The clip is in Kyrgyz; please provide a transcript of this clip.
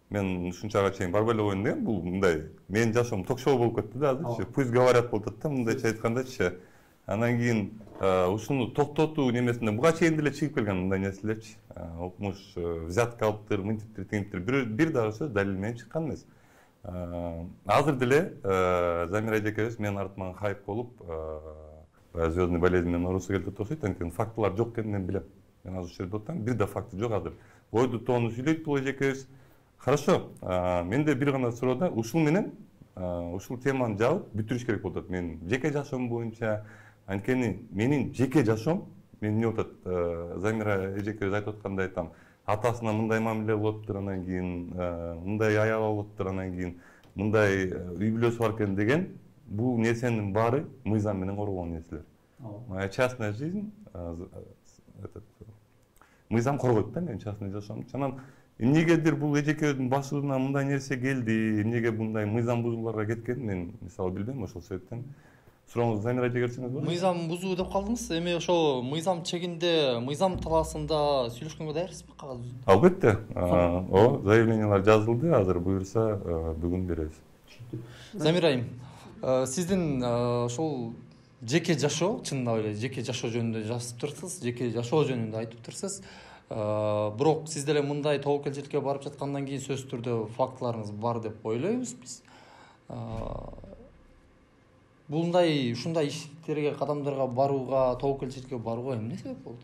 мен ушунчага чейин барбай эле коеюн дегем. Бул мындай менин жашоом ток-шоу болуп кетти да азырчы. Пусть говорят болуп атат да, мындайча айткандачы. Анан кийин ушуну токтотуу немесинде буга чейин деле чыгып келген мындай нерселерчи. Окмуш взятка алыптыр, мынтиптир, тигинтип бир дагы сөз далил менен чыккан эмес. Азыр деле Замира эжекебиз менин артыман хайп болуп, звездный болезнь менен оорусу келип деп окшойт. Анткени фактылар жок экенин мен билем. Мен азыр ушул жерде отурам, бир да факты жок азыр. Ойду тоону сүйлөйт бул эжекебиз. Хорошо, менде бир гана суроо да, ушул менен ушул теманы жабып бүтүрүш керек болуп атат. Мен жеке жашоом боюнча, анткени менин жеке жашоом, мен эмне болуп атат, Замира эжекебиз айтып аткандай айтам, атасына мындай мамиле болуптур, анан кийин мындай аял алыптыр, анан кийин мындай үй бүлөсү бар экен деген, бул нерсенин баары мыйзам менен корголгон нерселер. Моя частная жизнь, мыйзам коргойт да менин частный жашоомду. Анан эмнегедир бул эжекебиздин башына мындай нерсе келди, эмнеге мындай мыйзам бузууларга кеткен, мен мисалы билбейм, ошол себептен сурооңузду Замира эжеге берсеңиз болот. Мыйзам бузуу деп калдыңыз. Эми ошо мыйзам чегинде, мыйзам талаасында сүйлөшкөнгө даярсызбы кагаз жүзүндө? Албетте. Заявлениялар жазылды, азыр буюрса бүгүн беребиз. Замира айым, сиздин ошол жеке жашоо, чынында эле жеке жашоо жөнүндө жазып турсуз, жеке жашоо жөнүндө айтып турсуз. Бирок сиз деле мындай тобокелчиликке барып жаткандан кийин сөзсүз түрдө фактыларыңыз бар деп ойлойбуз биз. Ушундай иштерге, кадамдарга барууга, тобокелчиликке барууга эмне себеп болду?